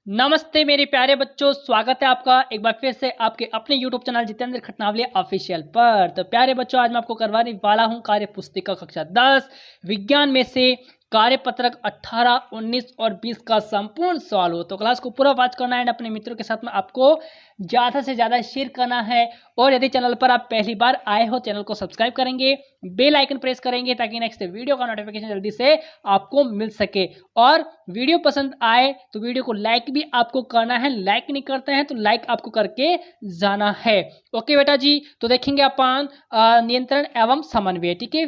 नमस्ते मेरे प्यारे बच्चों, स्वागत है आपका एक बार फिर से आपके अपने YouTube चैनल जितेंद्र खटनावले ऑफिशियल पर। तो प्यारे बच्चों, आज मैं आपको करवाने वाला हूं कार्य पुस्तिका कक्षा 10 विज्ञान में से कार्यपत्रक 18, 19 और 20 का संपूर्ण सवाल हो। तो क्लास को पूरा वॉच करना है एंड अपने मित्रों के साथ में आपको ज़्यादा से ज़्यादा शेयर करना है। और यदि चैनल पर आप पहली बार आए हो, चैनल को सब्सक्राइब करेंगे, बेल आइकन प्रेस करेंगे ताकि नेक्स्ट वीडियो का नोटिफिकेशन जल्दी से आपको मिल सके। और वीडियो पसंद आए तो वीडियो को लाइक भी आपको करना है, लाइक नहीं करते हैं तो लाइक आपको करके जाना है। ओके बेटा जी, तो देखेंगे अपन नियंत्रण एवं समन्वय। ठीक है,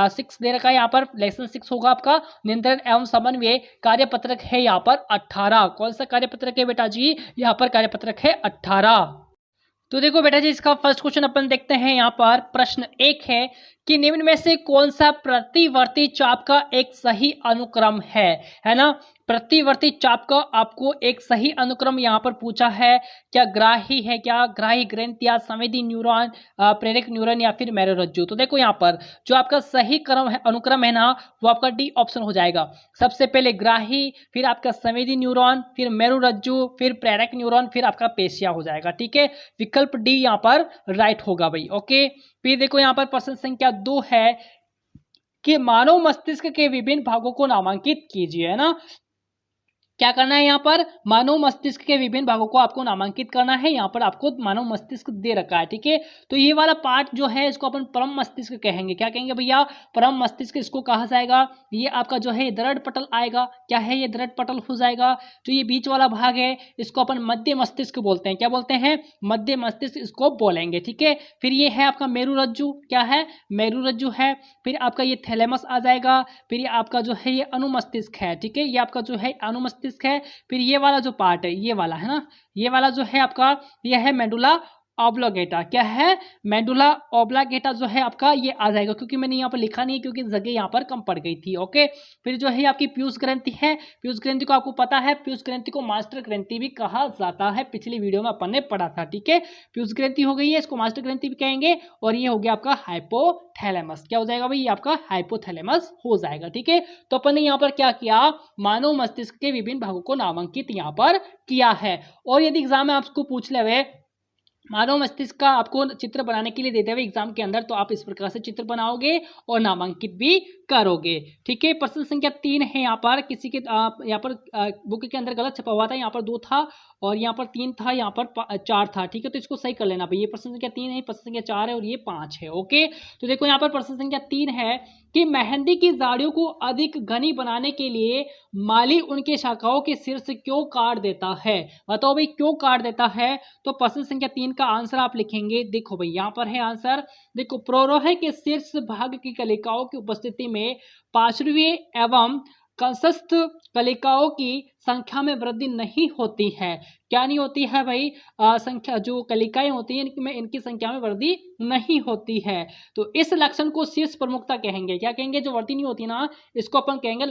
6 दे रखा है यहाँ पर, लेसन 6 होगा आपका नियंत्रण एवं समन्वय। कार्यपत्रक है यहाँ पर 18। कौन सा कार्यपत्रक है बेटा जी? यहाँ पर कार्यपत्रक है 18। तो देखो बेटा जी, इसका फर्स्ट क्वेश्चन अपन देखते हैं। यहाँ पर प्रश्न 1 है कि निम्न में से कौन सा प्रतिवर्ती चाप का एक सही अनुक्रम है ना। प्रतिवर्ती चाप का आपको एक सही अनुक्रम यहाँ पर पूछा है। क्या ग्राही है, क्या ग्राही ग्रंथि या संवेदी न्यूरॉन, प्रेरक न्यूरॉन या फिर मेरुरज्जु। तो देखो यहाँ पर जो आपका सही क्रम है, अनुक्रम है ना, वो आपका डी ऑप्शन हो जाएगा। सबसे पहले ग्राही, फिर आपका संवेदी न्यूरॉन, फिर मेरुरज्जु, फिर प्रेरक न्यूरॉन, फिर आपका पेशिया हो जाएगा। ठीक है, विकल्प डी यहाँ पर राइट होगा भाई। ओके, फिर देखो यहाँ पर प्रश्न संख्या 2 है कि मानव मस्तिष्क के विभिन्न भागों को नामांकित कीजिए, है ना। क्या करना है यहाँ पर? मानव मस्तिष्क के विभिन्न भागों को आपको नामांकित करना है। यहाँ पर आपको मानव मस्तिष्क दे रखा है। ठीक है, तो ये वाला पार्ट जो है इसको अपन परम मस्तिष्क कहेंगे। क्या कहेंगे भैया? परम मस्तिष्क इसको कहा जाएगा। ये आपका जो है दृढ़ पटल आएगा। क्या है ये? दृढ़ पटल हो जाएगा। जो ये बीच वाला भाग है इसको अपन मध्य मस्तिष्क बोलते हैं। क्या बोलते हैं? मध्य मस्तिष्क इसको बोलेंगे। ठीक है, फिर ये है आपका मेरुरज्जु। क्या है? मेरुरज्जु है। फिर आपका ये थैलेमस आ जाएगा। फिर ये आपका जो है ये अनुमस्तिष्क है। ठीक है, ये आपका जो है अनुमस्तिष्क है। फिर ये वाला जो पार्ट है, ये वाला है ना, ये वाला जो है आपका, ये है मेडुला ऑब्लोगेटा। क्या है? मेडुला ऑब्लोगेटा जो है आपका ये आ जाएगा, क्योंकि मैंने यहाँ पर लिखा नहीं है क्योंकि जगह यहाँ पर कम पड़ गई थी। ओके, फिर जो है आपकी पीयूष ग्रंथि है। पीयूष ग्रंथि को आपको पता है, पीयूष ग्रंथि को मास्टर ग्रंथि भी कहा जाता है। पिछली वीडियो में अपन ने पढ़ा था। ठीक है, पीयूष ग्रंथि हो गई है, इसको मास्टर ग्रंथि भी कहेंगे। और ये हो गया आपका हाइपोथैलेमस। क्या हो जाएगा भाई? आपका हाइपोथैलेमस हो जाएगा। ठीक है, तो अपन ने यहाँ पर क्या किया? मानव मस्तिष्क के विभिन्न भागों को नामांकित यहाँ पर किया है। और यदि एग्जाम में आपको पूछ ले मानव मस्तिष्क का आपको चित्र बनाने के लिए देते हुए एग्जाम के अंदर, तो आप इस प्रकार से चित्र बनाओगे और नामांकित भी करोगे। ठीक है, प्रश्न संख्या 3 है यहाँ पर। किसी के यहाँ पर बुक के अंदर गलत छपा हुआ था। यहाँ पर 2 था और यहाँ पर 3 था, यहाँ पर 4 था। ठीक है, तो इसको सही कर लेना भाई। ये प्रश्न संख्या 3 है, प्रश्न संख्या 4 है और ये 5 है। ओके, तो देखो यहाँ पर प्रश्न संख्या 3 है कि मेहंदी की झाड़ियों को अधिक घनी बनाने के लिए माली उनके शाखाओं के शीर्ष क्यों काट देता है। बताओ भाई क्यों काट देता है। तो प्रश्न संख्या 3 का आंसर आप लिखेंगे। देखो भाई यहाँ पर है आंसर। देखो, प्रोरोह के शीर्ष भाग की कलिकाओं की उपस्थिति में पार्श्वीय एवं कंसस्थ कलिकाओं की संख्या में वृद्धि नहीं होती है। क्या नहीं होती है भाई? संख्या जो कलिकाएं होती हैं इनकी संख्या में वृद्धि नहीं होती है। तो इस लक्षण को शीर्ष प्रमुखता कहेंगे। क्या कहेंगे? जो वृद्धि नहीं होती ना, इसको अपन कहेंगे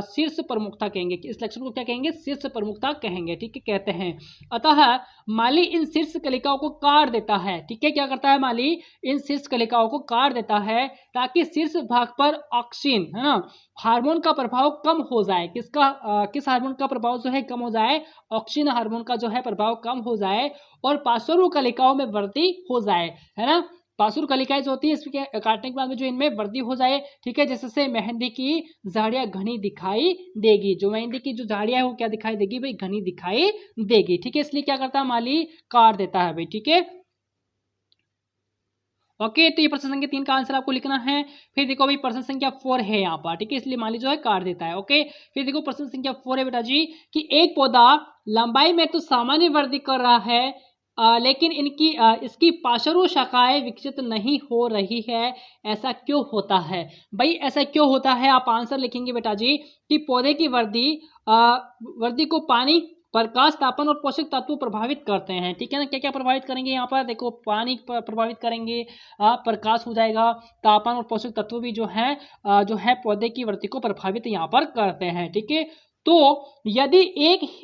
शीर्ष प्रमुखता कहेंगे। इस लक्षण को क्या कहेंगे? शीर्ष प्रमुखता कहेंगे। ठीक है, कहते हैं। अतः माली इन शीर्ष कलिकाओं को काट देता है। ठीक है, क्या करता है माली? इन शीर्ष कलिकाओं को काट देता है ताकि शीर्ष भाग पर ऑक्सीन, है ना, हार्मोन का प्रभाव कम हो जाए। किस हार्मोन का प्रभाव जो है कम हो जाए? ऑक्सीन हार्मोन का जो है प्रभाव कम हो जाए और पार्श्व कलिकाओं में वृद्धि हो जाए, है ना। पार्श्व कलिकाएं जो होती है इसके काटने के बाद में जो इनमें वृद्धि हो जाए। ठीक है, जिससे मेहंदी की झाड़ियां घनी दिखाई देगी। जो मेहंदी की जो झाड़ियां है वो क्या दिखाई देगी भाई? घनी दिखाई देगी। ठीक है, इसलिए क्या करता है माली? काट देता है भाई। ठीक है, ओके, तो ये प्रश्न संख्या 3 का आंसर आपको लिखना है। फिर देखो भाई प्रश्न संख्या 4 है यहाँ पर। ठीक है, इसलिए माली जो है काट देता है। ओके, फिर देखो प्रश्न संख्या 4 है बेटा जी कि एक पौधा लंबाई में तो सामान्य वृद्धि कर रहा है, लेकिन इसकी पार्श्व शाखाएं विकसित नहीं हो रही है। ऐसा क्यों होता है भाई? ऐसा क्यों होता है? आप आंसर लिखेंगे बेटा जी कि पौधे की वृद्धि को पानी, प्रकाश, तापमान और पोषक तत्व प्रभावित करते हैं। ठीक है ना, क्या क्या प्रभावित करेंगे यहाँ पर? देखो, पानी प्रभावित करेंगे, प्रकाश हो जाएगा, तापमान और पोषक तत्व भी जो है पौधे की वृद्धि को प्रभावित यहाँ पर करते हैं। ठीक है, तो यदि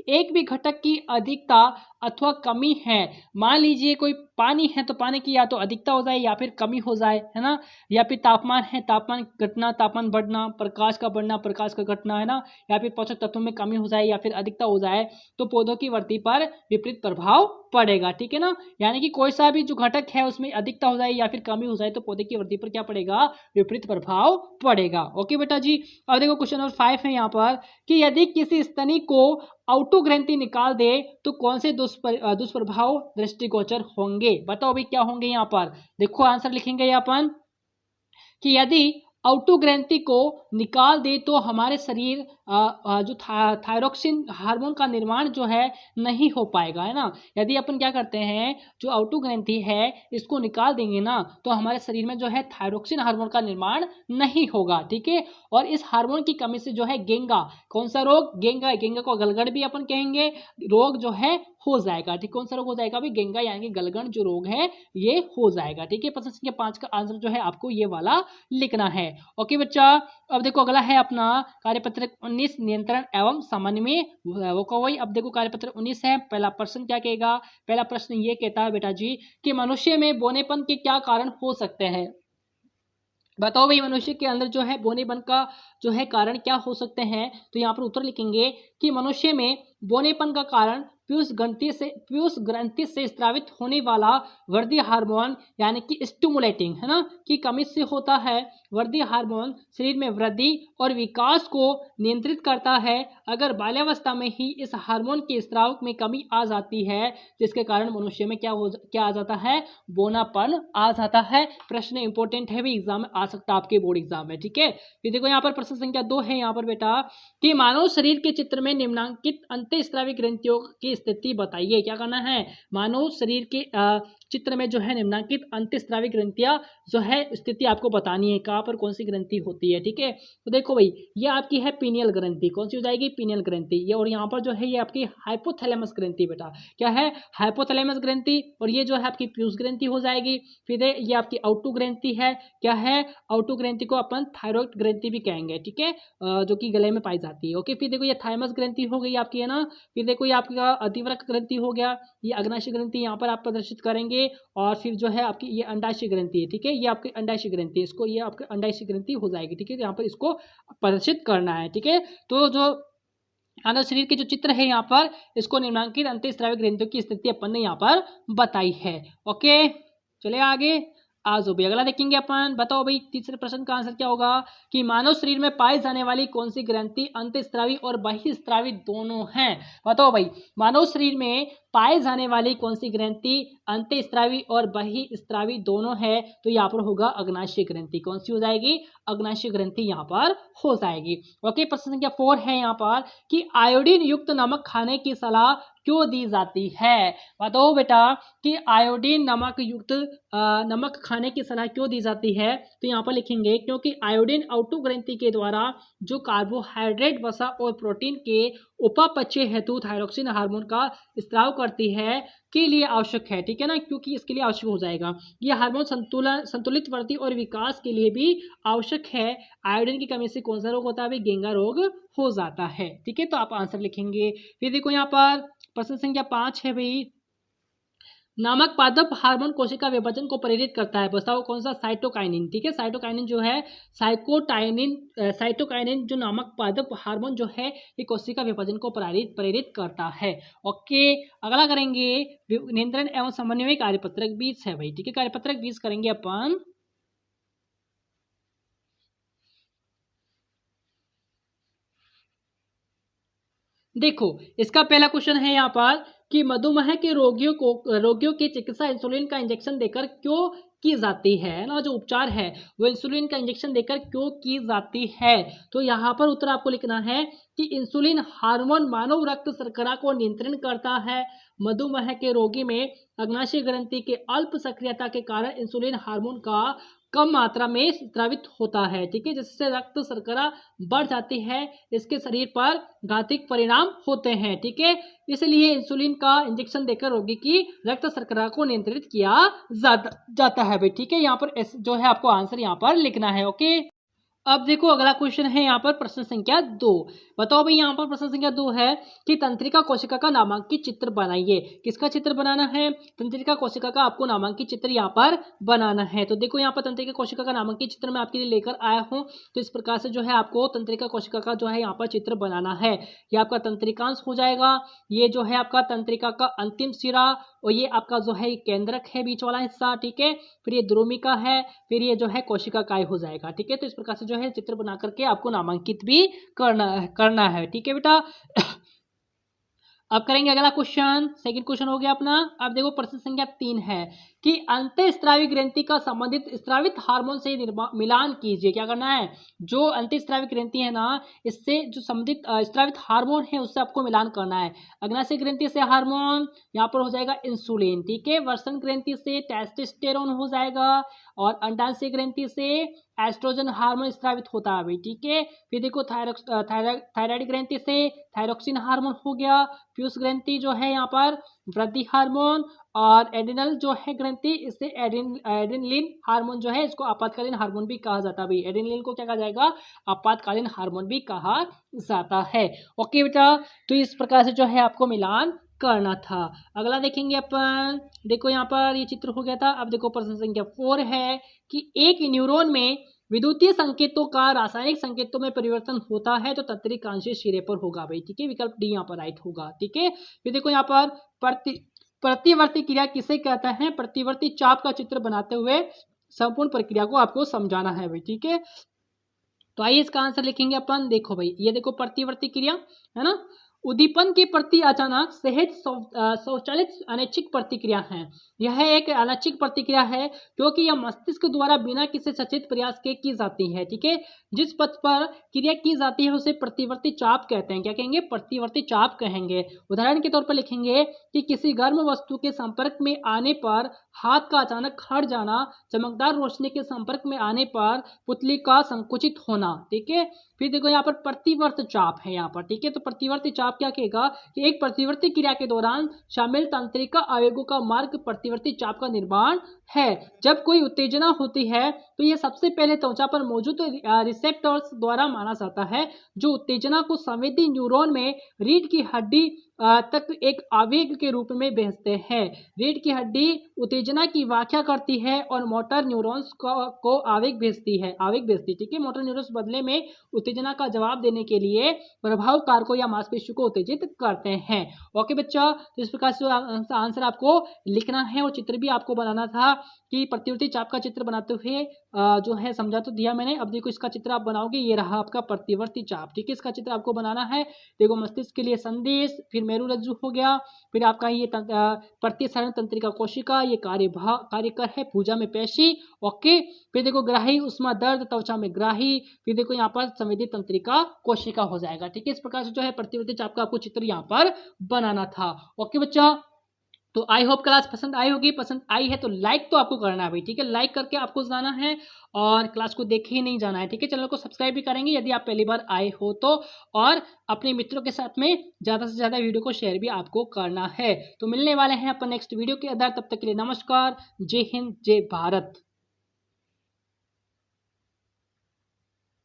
एक भी घटक की अधिकता अथवा कमी है। मान लीजिए कोई पानी है तो पानी की या तो अधिकता हो जाए या फिर कमी हो जाए, है ना, या फिर तापमान है, तापमान घटना, तापमान बढ़ना, प्रकाश का बढ़ना, प्रकाश का घटना, है ना, या फिर पोषक तत्वों में कमी हो जाए या फिर अधिकता हो जाए तो पौधों की वृद्धि पर विपरीत प्रभाव पड़ेगा। ठीक है ना, यानी कि कोई सा भी जो घटक है उसमें अधिकता हो जाए या फिर कमी हो जाए तो पौधे की वृद्धि पर क्या पड़ेगा, विपरीत प्रभाव पड़ेगा। ओके बेटा जी। अब देखो क्वेश्चन नंबर 5 है यहाँ पर कि यदि किसी स्तनी को ऑटोग्रंथि निकाल दे तो कौन से दुष्प्रभाव दृष्टिगोचर होंगे। बताओ भाई क्या होंगे यहाँ पर। देखो आंसर लिखेंगे यहाँ पर कि यदि ऑटोग्रंथि को निकाल दे तो हमारे शरीर जो थायरोक्सिन हार्मोन का निर्माण जो है नहीं हो पाएगा, है ना। यदि अपन क्या करते हैं, जो ऑटोग्रंथि है इसको निकाल देंगे ना तो हमारे शरीर में जो है थायरोक्सिन हार्मोन का निर्माण नहीं होगा। ठीक है, और इस हार्मोन की कमी से जो है गेंगा, कौन सा रोग, गेंगा, गेंगा को गलगंड भी अपन कहेंगे, रोग जो है हो जाएगा। ठीक, कौन सा रोग हो जाएगा भाई, गेंगा यानी कि गलगंड जो रोग है ये हो जाएगा। ठीक है, प्रश्न संख्या 5 का आंसर जो है आपको ये वाला लिखना है। ओके बच्चा। अब देखो अगला है अपना कार्यपत्र 19 नियंत्रण एवं समन्वय वो को वही। अब देखो कार्यपत्र 19 है, पहला प्रश्न क्या कहेगा। पहला प्रश्न ये कहता है बेटा जी कि मनुष्य में बौनेपन के क्या कारण हो सकते हैं। बताओ भाई मनुष्य के अंदर जो है बौनेपन का जो है कारण क्या हो सकते हैं। तो यहाँ पर उत्तर लिखेंगे कि मनुष्य में बौनेपन का कारण पीयूष ग्रंथि से स्रावित होने वाला वृद्धि हार्मोन यानी कि स्टिमुलेटिंग, है ना, की कमी से होता है। वृद्धि हार्मोन शरीर में वृद्धि और विकास को नियंत्रित करता है। अगर बाल्यावस्था में ही इस हार्मोन के स्राव में कमी आ जाती है जिसके कारण मनुष्य में क्या आ जाता है, बौनापन आ जाता है। प्रश्न इंपॉर्टेंट है भी, एग्जाम में आ सकता है आपके बोर्ड एग्जाम में। ठीक है, फिर देखो यहाँ पर प्रश्न संख्या 2 है यहाँ पर बेटा कि मानव शरीर के चित्र में निम्नांकित अंतःस्रावी ग्रंथियों की स्थिति बताइए। क्या करना है, मानव शरीर के चित्र में जो है निम्नांकित अंतःस्रावी ग्रंथियां जो है स्थिति आपको बतानी है, कहाँ पर कौन सी ग्रंथि होती है। ठीक है, तो देखो भाई ये आपकी है पीनियल ग्रंथि, कौन सी हो जाएगी, पीनियल ग्रंथि। ये और यहाँ पर जो है ये आपकी हाइपोथैलेमस ग्रंथि बेटा, क्या है, हाइपोथैलेमस ग्रंथि। और ये जो है आपकी पीयूष ग्रंथि हो जाएगी। फिर ये आपकी आउटो ग्रंथि है, क्या है, आउटो ग्रंथि को अपन थायरॉइड ग्रंथि भी कहेंगे। ठीक है, जो कि गले में पाई जाती है। ओके, फिर देखो ये थाइमस ग्रंथि हो गई आपकी, है ना। फिर देखो ये आपका अतिवृक्क ग्रंथि हो गया, ये अग्नाशय ग्रंथि यहाँ पर आप प्रदर्शित करेंगे। और फिर जो है आपकी ये अंडाशय ग्रंथि है। ठीक है, ये आपकी अंडाशय ग्रंथि, इसको ये आपकी अंडाशय ग्रंथि हो जाएगी। ठीक है, यहाँ पर इसको प्रदर्शित करना है। ठीक है, तो जो मानव शरीर के जो चित्र है यहाँ पर इसको निम्नांकित अंतःस्रावी ग्रंथियों की स्थिति अपन ने यहाँ पर बताई है। ओके, चले आगे। आज भी अगला देखेंगे अपन। बताओ भाई तीसरे प्रश्न का आंसर क्या होगा कि मानव शरीर में पाई जाने वाली कौन सी ग्रंथि अंतःस्रावी और बहिःस्रावी दोनों हैं। बताओ भाई मानव शरीर में पाए जाने वाली कौन सी ग्रंथि अंतःस्रावी और बहिःस्रावी दोनों है। तो यहाँ पर होगा अग्नाशय ग्रंथि, कौन सी हो जाएगी, अग्नाशय ग्रंथि यहाँ पर हो जाएगी। ओके, प्रश्न संख्या 4 है यहाँ पर कि आयोडीन युक्त नमक खाने की सलाह क्यों दी जाती है। बताओ बेटा कि आयोडीन नमक युक्त नमक खाने की सलाह क्यों दी जाती है। तो यहाँ पर लिखेंगे क्योंकि आयोडीन आउटो ग्रंथि के द्वारा जो कार्बोहाइड्रेट, वसा और प्रोटीन के उपापचय हेतु थायरोक्सिन हार्मोन का स्राव करती है के लिए आवश्यक है। ठीक है ना, क्योंकि इसके लिए आवश्यक हो जाएगा। यह हार्मोन संतुलित वृद्धि और विकास के लिए भी आवश्यक है। आयोडीन की कमी से कौन सा रोग होता है, गेंगा रोग हो जाता है। ठीक है, तो आप आंसर लिखेंगे। फिर देखो यहाँ पर प्रश्न संख्या 5 है भाई, नामक पादप हार्मोन कोशिका विभाजन को प्रेरित करता है। बताओ कौन सा, साइटोकाइनिन। ठीक है, साइटोकाइनिन जो है साइटोकाइनिन जो नामक पादप हार्मोन जो है ये कोशिका विभाजन को प्रेरित करता है। ओके, अगला करेंगे नियंत्रण एवं समन्वय कार्यपत्रक 20 है भाई। ठीक है, कार्यपत्रक 20 करेंगे अपन। देखो इसका पहला क्वेश्चन है यहाँ पर कि मधुमेह के रोगियों की चिकित्सा इंसुलिन का इंजेक्शन देकर क्यों की जाती है ना, जो उपचार है वो इंसुलिन का इंजेक्शन देकर क्यों की जाती है। तो यहाँ पर उत्तर आपको लिखना है कि इंसुलिन हार्मोन मानव रक्त शर्करा को नियंत्रण करता है। मधुमेह के रोगी में अग्नाशय ग्रंथि के अल्प सक्रियता के कारण इंसुलिन हार्मोन का कम मात्रा में स्रावित होता है। ठीक है, जिससे रक्त शर्करा बढ़ जाती है, इसके शरीर पर घातक परिणाम होते हैं। ठीक है, इसलिए इंसुलिन का इंजेक्शन देकर रोगी की रक्त शर्करा को नियंत्रित किया जाता है भाई। ठीक है, यहाँ पर जो है आपको आंसर यहाँ पर लिखना है। ओके, अब देखो अगला क्वेश्चन है यहाँ पर प्रश्न संख्या 2। बताओ भाई यहाँ पर प्रश्न संख्या 2 है कि तंत्रिका कोशिका का नामांकित चित्र बनाइए। किसका चित्र बनाना है? तंत्रिका कोशिका का आपको नामांकित चित्र यहाँ पर बनाना है। तो देखो यहाँ पर तंत्रिका कोशिका का नामांकित चित्र मैं आपके लिए लेकर आया हूँ। तो इस प्रकार से जो है आपको तंत्रिका कोशिका का जो है यहाँ पर चित्र बनाना है। ये आपका तंत्रिकांश हो जाएगा, ये जो है आपका तंत्रिका का अंतिम सिरा, और ये आपका जो है केंद्रक है, बीच वाला हिस्सा, ठीक है। फिर ये द्रोमिका है, फिर ये जो है कोशिका काय हो जाएगा, ठीक है। तो इस प्रकार से जो है चित्र बना करके आपको नामांकित भी करना है, ठीक है बेटा। अब करेंगे अगला क्वेश्चन, सेकंड क्वेश्चन हो गया अपना। अब देखो प्रश्न संख्या 3 है कि अंतःस्रावी ग्रंथि का संबंधित स्रावित हार्मोन से मिलान कीजिए। क्या करना है? जो अंतःस्रावी ग्रंथि है ना, इससे जो संबंधित स्रावित हार्मोन है उससे आपको मिलान करना है। अग्नाशय ग्रंथि से हार्मोन यहाँ पर हो जाएगा इंसुलिन, ठीक है। वर्षण ग्रंथि से टेस्टोस्टेरोन हो जाएगा, और अंडाशय ग्रंथि से एस्ट्रोजन हार्मोन स्रावित होता है भाई, ठीक है। फिर देखो थायराइड ग्रंथि से थायरोक्सिन हार्मोन हो गया। पीयूष ग्रंथि जो है यहाँ पर वृद्धि हार्मोन, और एड्रिनल जो है ग्रंथि, इससे एड्रिनलिन हार्मोन जो है इसको आपातकालीन हार्मोन भी कहा जाता है भाई। एड्रिनलिन को क्या कहा जाएगा? आपातकालीन हार्मोन भी कहा जाता है। ओके बेटा, तो इस प्रकार से जो है आपको मिलान करना था। अगला देखेंगे अपन। देखो यहाँ पर ये चित्र हो गया था। अब देखो प्रश्न संख्या 4 है कि एक न्यूरॉन में विद्युतीय संकेतों का रासायनिक संकेतों में परिवर्तन होता है तो तंत्रिकांशीय सिरे पर होगा भाई, ठीक है। विकल्प डी यहाँ पर राइट होगा, ठीक है। फिर देखो यहाँ पर प्रतिवर्ती क्रिया किसे कहते हैं? प्रतिवर्ती चाप का चित्र बनाते हुए संपूर्ण प्रक्रिया को आपको समझाना है भाई, ठीक है। तो आइए इसका आंसर लिखेंगे अपन। देखो भाई, ये देखो प्रतिवर्ती क्रिया है ना, उद्दीपन के प्रति अचानक सहज स्वचालित अनैच्छिक प्रतिक्रिया है। यह एक अनैच्छिक प्रतिक्रिया है क्योंकि यह मस्तिष्क द्वारा बिना किसी सचेत प्रयास के की जाती है, ठीक है। जिस पथ पर क्रिया की जाती है उसे प्रतिवर्ती चाप कहते हैं। क्या कहेंगे? प्रतिवर्ती चाप कहेंगे। उदाहरण के तौर पर लिखेंगे कि किसी गर्म वस्तु के संपर्क में आने पर हाथ का अचानक हट जाना, चमकदार रोशनी के संपर्क में आने पर पुतली का संकुचित होना, ठीक है। फिर देखो यहाँ पर प्रतिवर्त चाप है यहाँ पर, ठीक है। तो प्रतिवर्ती चाप क्या कहेगा कि एक प्रतिवर्ती क्रिया के दौरान शामिल तंत्रिका आवेगों का मार्ग प्रतिवर्ती चाप का निर्माण है। जब कोई उत्तेजना होती है तो यह सबसे पहले त्वचा पर मौजूद रिसेप्टर्स द्वारा माना जाता है, जो उत्तेजना को संवेदी न्यूरॉन में रीढ़ की हड्डी तक एक आवेग के रूप में भेजते हैं। रीढ़ की हड्डी उत्तेजना की व्याख्या करती है और मोटर न्यूरॉन्स को आवेग भेजती है, ठीक है। मोटर न्यूरॉन्स बदले में उत्तेजना का जवाब देने के लिए प्रभाव कारकों या मांसपेशियों को उत्तेजित करते हैं। ओके बच्चा, तो इस प्रकार से आंसर आपको लिखना है और चित्र भी आपको बनाना था कि प्रतिवर्ती चाप का चित्र बनाते हुए जो है समझा तो दिया मैंने। अब देखो इसका चित्र आप बनाओगे, ये रहा आपका प्रतिवर्ती चाप, ठीक है। इसका चित्र आपको बनाना है। देखो मस्तिष्क के लिए संदेश, फिर मेरुरज्जु हो गया, फिर आपका ये प्रतिसरण तंत्रिका कोशिका, ये कार्यकर है भुजा में पेशी, ओके। फिर देखो ग्राही उष्मा दर्द, त्वचा में ग्राही, फिर देखो यहाँ पर संवेदी तंत्रिका कोशिका हो जाएगा, ठीक है। इस प्रकार से जो है प्रतिवर्ती चाप का आपको चित्र यहाँ पर बनाना था। ओके बच्चा, तो आई होप क्लास पसंद आई होगी। पसंद आई है तो लाइक तो आपको करना है भाई, ठीक है। लाइक करके आपको जाना है और क्लास को देखे ही नहीं जाना है, ठीक है। चैनल को सब्सक्राइब भी करेंगे यदि आप पहली बार आए हो तो, और अपने मित्रों के साथ में ज़्यादा से ज़्यादा वीडियो को शेयर भी आपको करना है। तो मिलने वाले हैं अपन नेक्स्ट वीडियो के अंदर, तब तक के लिए नमस्कार, जय हिंद, जय भारत।